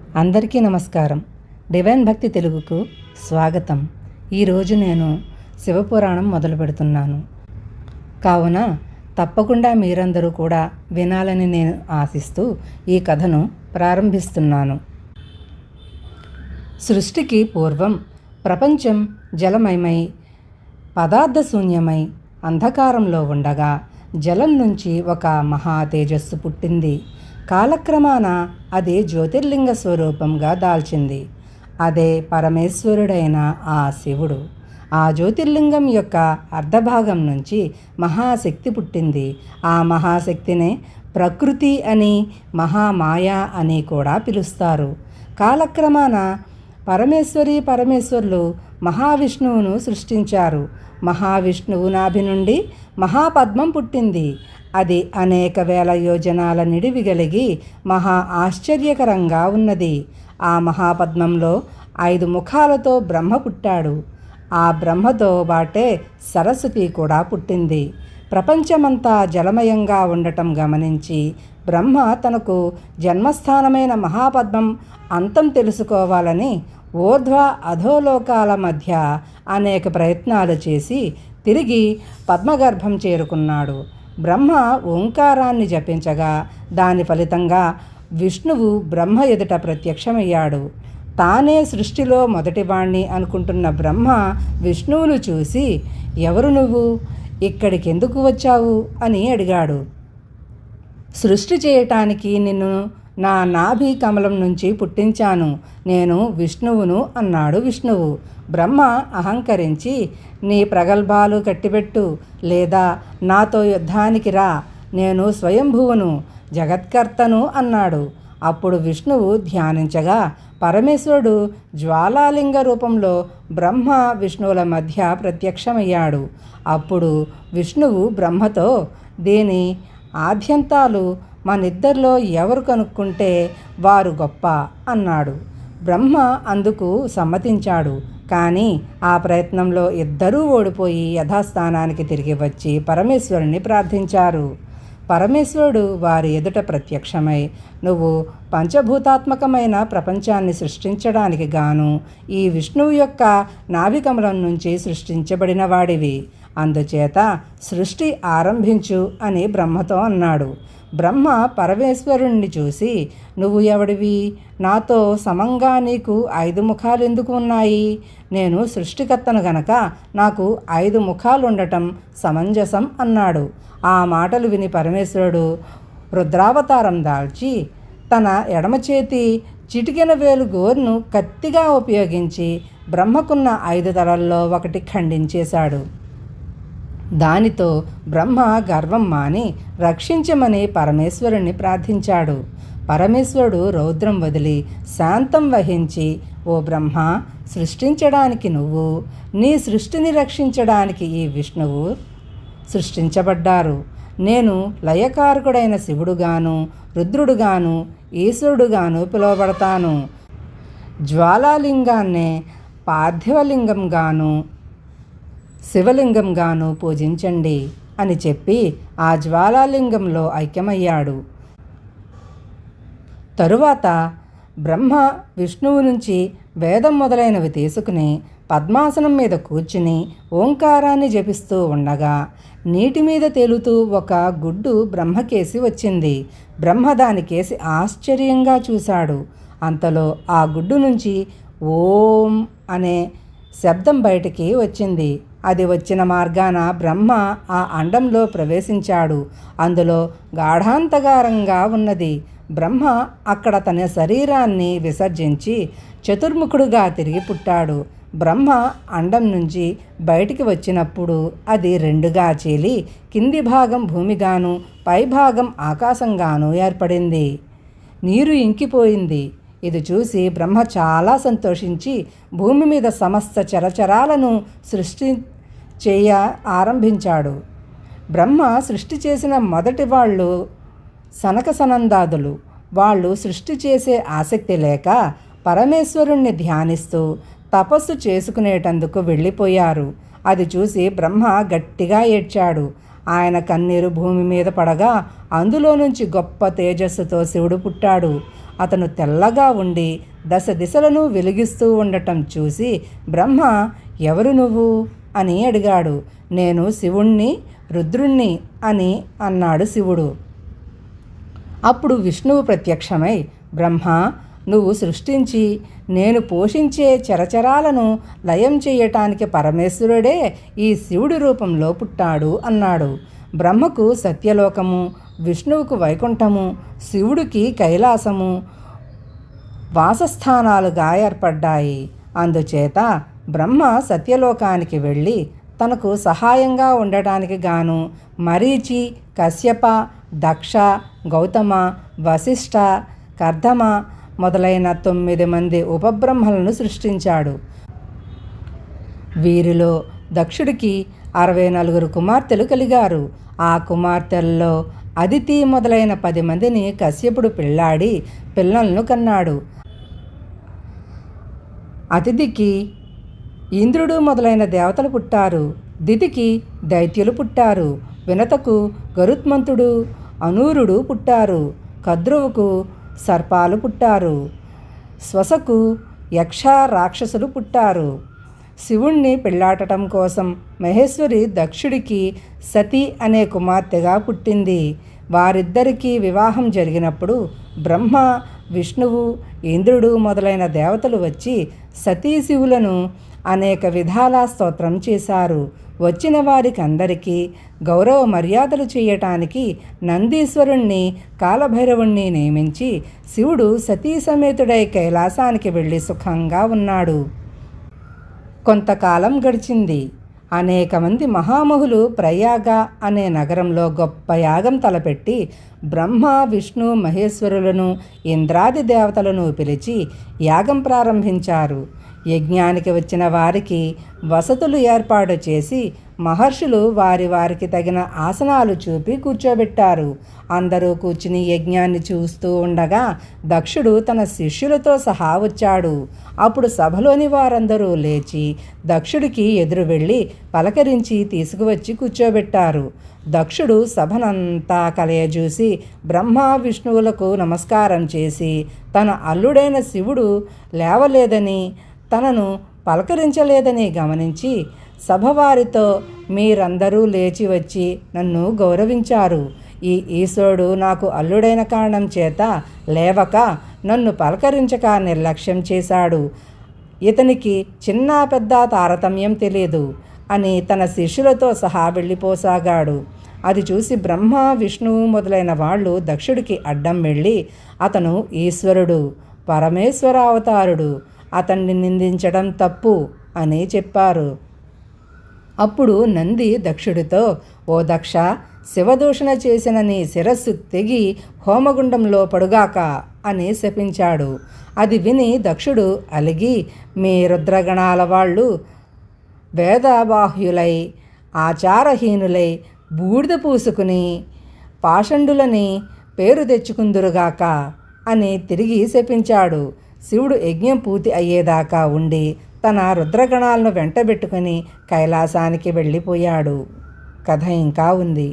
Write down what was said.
అందరికీ నమస్కారం. డివైన్ భక్తి తెలుగుకు స్వాగతం. ఈరోజు నేను శివపురాణం మొదలు పెడుతున్నాను. కావున తప్పకుండా మీరందరూ కూడా వినాలని నేను ఆశిస్తూ ఈ కథను ప్రారంభిస్తున్నాను. సృష్టికి పూర్వం ప్రపంచం జలమయమై పదార్థశూన్యమై అంధకారంలో ఉండగా జలం నుంచి ఒక మహా తేజస్సు పుట్టింది. కాలక్రమాన అది జ్యోతిర్లింగ స్వరూపంగా దాల్చింది. అదే పరమేశ్వరుడైన ఆ శివుడు. ఆ జ్యోతిర్లింగం యొక్క అర్ధభాగం నుంచి మహాశక్తి పుట్టింది. ఆ మహాశక్తినే ప్రకృతి అని, మహామాయ అని కూడా పిలుస్తారు. కాలక్రమాన పరమేశ్వరులు మహావిష్ణువును సృష్టించారు. మహావిష్ణువు నాభి నుండి మహాపద్మం పుట్టింది. అది అనేక వేల యోజనాల నిడివి కలిగి మహా ఆశ్చర్యకరంగా ఉన్నది. ఆ మహాపద్మంలో 5 ముఖాలతో బ్రహ్మ పుట్టాడు. ఆ బ్రహ్మతో బాటే సరస్వతి కూడా పుట్టింది. ప్రపంచమంతా జలమయంగా ఉండటం గమనించి బ్రహ్మ తనకు జన్మస్థానమైన మహాపద్మం అంతం తెలుసుకోవాలని ఊర్ధ్వ అధోలోకాల మధ్య అనేక ప్రయత్నాలు చేసి తిరిగి పద్మగర్భం చేరుకున్నాడు. బ్రహ్మ ఓంకారాన్ని జపించగా దాని ఫలితంగా విష్ణువు బ్రహ్మ ఎదుట ప్రత్యక్షమయ్యాడు. తానే సృష్టిలో మొదటివాణ్ణి అనుకుంటున్న బ్రహ్మ విష్ణువును చూసి, ఎవరు నువ్వు, ఇక్కడికి ఎందుకు వచ్చావు అని అడిగాడు. సృష్టి చేయటానికి నిన్ను నా నాభి కమలం నుంచి పుట్టించాను. నేను విష్ణువును అన్నాడు విష్ణువు. బ్రహ్మ అహంకరించి, నీ ప్రగల్భాలు కట్టిపెట్టు, లేదా నాతో యుద్ధానికి రా, నేను స్వయంభువును, జగత్కర్తను అన్నాడు. అప్పుడు విష్ణువు ధ్యానించగా పరమేశ్వరుడు జ్వాలాలింగ రూపంలో బ్రహ్మ విష్ణువుల మధ్య ప్రత్యక్షమయ్యాడు. అప్పుడు విష్ణువు బ్రహ్మతో, దీని ఆద్యంతాలు మనిద్దరిలో ఎవరు కనుక్కుంటే వారు గొప్ప అన్నాడు. బ్రహ్మ అందుకు సమ్మతించాడు. కానీ ఆ ప్రయత్నంలో ఇద్దరూ ఓడిపోయి యథాస్థానానికి తిరిగి వచ్చి పరమేశ్వరుని ప్రార్థించారు. పరమేశ్వరుడు వారి ఎదుట ప్రత్యక్షమై, నువ్వు పంచభూతాత్మకమైన ప్రపంచాన్ని సృష్టించడానికి గాను ఈ విష్ణువు యొక్క నాభికమలం నుంచి సృష్టించబడిన వాడివి. అందుచేత సృష్టి ఆరంభించు అని బ్రహ్మతో అన్నాడు. బ్రహ్మ పరమేశ్వరుణ్ణి చూసి, నువ్వు ఎవడివి, నాతో సమంగా నీకు 5 ముఖాలు ఎందుకు ఉన్నాయి? నేను సృష్టికర్తను గనక నాకు 5 ముఖాలు ఉండటం సమంజసం అన్నాడు. ఆ మాటలు విని పరమేశ్వరుడు రుద్రావతారం దాల్చి తన ఎడమ చేతి చిటికెన వేలు గోరును కత్తిగా ఉపయోగించి బ్రహ్మకున్న 5 తలల్లో ఒకటి ఖండించేశాడు. దానితో బ్రహ్మ గర్వం మాని రక్షించమని పరమేశ్వరుణ్ణి ప్రార్థించాడు. పరమేశ్వరుడు రౌద్రం వదిలి శాంతం వహించి, ఓ బ్రహ్మ, సృష్టించడానికి నువ్వు, నీ సృష్టిని రక్షించడానికి ఈ విష్ణువు సృష్టించబడ్డారు. నేను లయకారకుడైన శివుడుగాను, రుద్రుడుగాను, ఈశ్వరుడుగాను పిలువబడతాను. జ్వాలాలింగాన్నే పార్థివలింగంగాను, శివలింగంగాను పూజించండి అని చెప్పి ఆ జ్వాలాలింగంలో ఐక్యమయ్యాడు. తరువాత బ్రహ్మ విష్ణువు నుంచి వేదం మొదలైనవి తీసుకుని పద్మాసనం మీద కూర్చుని ఓంకారాన్ని జపిస్తూ ఉండగా నీటి మీద తేలుతూ ఒక గుడ్డు బ్రహ్మకేసి వచ్చింది. బ్రహ్మ దానికేసి ఆశ్చర్యంగా చూశాడు. అంతలో ఆ గుడ్డు నుంచి ఓం అనే శబ్దం బయటికి వచ్చింది. అది వచ్చిన మార్గాన బ్రహ్మ ఆ అండంలో ప్రవేశించాడు. అందులో గాఢాంతకారంగా ఉన్నది. బ్రహ్మ అక్కడ తన శరీరాన్ని విసర్జించి చతుర్ముఖుడుగా తిరిగి పుట్టాడు. బ్రహ్మ అండం నుంచి బయటికి వచ్చినప్పుడు అది 2గా చీలి కింది భాగం భూమిగాను, పైభాగం ఆకాశంగాను ఏర్పడింది. నీరు ఇంకిపోయింది. ఇది చూసి బ్రహ్మ చాలా సంతోషించి భూమి మీద సమస్త చరచరాలను సృష్టి చేయ ఆరంభించాడు. బ్రహ్మ సృష్టి చేసిన మొదటి వాళ్ళు సనక సనందాదులు. వాళ్ళు సృష్టి చేసే ఆసక్తి లేక పరమేశ్వరుణ్ణి ధ్యానిస్తూ తపస్సు చేసుకునేటందుకు వెళ్ళిపోయారు. అది చూసి బ్రహ్మ గట్టిగా ఏడ్చాడు. ఆయన కన్నీరు భూమి మీద పడగా అందులో నుంచి గొప్ప తేజస్సుతో శివుడు పుట్టాడు. అతను తెల్లగా ఉండి దశ దిశలను వెలిగిస్తూ ఉండటం చూసి బ్రహ్మ, ఎవరు నువ్వు అని అడిగాడు. నేను శివుణ్ణి, రుద్రుణ్ణి అని అన్నాడు శివుడు. అప్పుడు విష్ణువు ప్రత్యక్షమై, బ్రహ్మ, నువ్వు సృష్టించి నేను పోషించే చరచరాలను లయం చేయటానికి పరమేశ్వరుడే ఈ శివుడి రూపంలో పుట్టాడు అన్నాడు. బ్రహ్మకు సత్యలోకము, విష్ణువుకు వైకుంఠము, శివుడికి కైలాసము వాసస్థానాలుగా ఏర్పడ్డాయి. అందుచేత బ్రహ్మ సత్యలోకానికి వెళ్ళి తనకు సహాయంగా ఉండటానికి గాను మరీచి, కశ్యప, దక్ష, గౌతమ, వశిష్ఠ, కర్దమ మొదలైన 9 మంది ఉపబ్రహ్మలను సృష్టించాడు. వీరిలో దక్షుడికి 64 కుమార్తెలు కలిగారు. ఆ కుమార్తెల్లో అదితి మొదలైన 10 మందిని కశ్యపుడు పెళ్ళాడి పిల్లలను కన్నాడు. అతిథికి ఇంద్రుడు మొదలైన దేవతలు పుట్టారు. దితికి దైత్యులు పుట్టారు. వినతకు గరుత్మంతుడు, అనూరుడు పుట్టారు. కద్రువుకు సర్పాలు పుట్టారు. శ్వసకు యక్ష, రాక్షసులు పుట్టారు. శివుణ్ణి పెళ్ళాటడం కోసం మహేశ్వరి దక్షుడికి సతి అనే కుమార్తెగా పుట్టింది. వారిద్దరికీ వివాహం జరిగినప్పుడు బ్రహ్మ, విష్ణువు, ఇంద్రుడు మొదలైన దేవతలు వచ్చి సతీశివులను అనేక విధాల స్తోత్రం చేశారు. వచ్చిన వారికి అందరికీ గౌరవ మర్యాదలు చేయటానికి నందీశ్వరుణ్ణి, కాలభైరవుణ్ణి నియమించి శివుడు సతీ సమేతుడై కైలాసానికి వెళ్ళి సుఖంగా ఉన్నాడు. కొంతకాలం గడిచింది. అనేక మంది మహామహులు ప్రయాగ అనే నగరంలో గొప్ప యాగం తలపెట్టి బ్రహ్మ, విష్ణు, మహేశ్వరులను, ఇంద్రాది దేవతలను పిలిచి యాగం ప్రారంభించారు. యజ్ఞానికి వచ్చిన వారికి వసతులు ఏర్పాటు చేసి మహర్షులు వారికి తగిన ఆసనాలు చూపి కూర్చోబెట్టారు. అందరూ కూర్చుని యజ్ఞాన్ని చూస్తూ ఉండగా దక్షుడు తన శిష్యులతో సహా వచ్చాడు. అప్పుడు సభలోని వారందరూ లేచి దక్షుడికి ఎదురు వెళ్ళి పలకరించి తీసుకువచ్చి కూర్చోబెట్టారు. దక్షుడు సభనంతా కలయజూసి బ్రహ్మ, విష్ణువులకు నమస్కారం చేసి తన అల్లుడైన శివుడు లేవలేదని, తనను పలకరించలేదని గమనించి సభవారితో, మీరందరూ లేచి వచ్చి నన్ను గౌరవించారు. ఈ ఈశ్వరుడు నాకు అల్లుడైన కారణం చేత లేవక నన్ను పలకరించక నిర్లక్ష్యం చేశాడు. ఇతనికి చిన్న పెద్ద తారతమ్యం తెలియదు అని తన శిష్యులతో సహా వెళ్ళిపోసాగాడు. అది చూసి బ్రహ్మ, విష్ణువు మొదలైన వాళ్ళు దక్షుడికి అడ్డం వెళ్ళి, అతను ఈశ్వరుడు, పరమేశ్వర అవతారుడు, అతన్ని నిందించడం తప్పు అని చెప్పారు. అప్పుడు నంది దక్షుడితో, ఓ దక్ష, శివదూషణ చేసిన నీ శిరస్సు తెగి హోమగుండంలో పడుగాక అని శపించాడు. అది విని దక్షుడు అలిగి, మీ రుద్రగణాల వాళ్ళు వేదబాహ్యులై, ఆచారహీనులై, బూడిద పూసుకుని పాషండులని పేరు తెచ్చుకుందురుగాక అని తిరిగి శపించాడు. శివుడు యజ్ఞం పూర్తి అయ్యేదాకా ఉండి తన రుద్రగణాలను వెంటబెట్టుకుని కైలాసానికి వెళ్ళిపోయాడు. కథ ఇంకా ఉంది.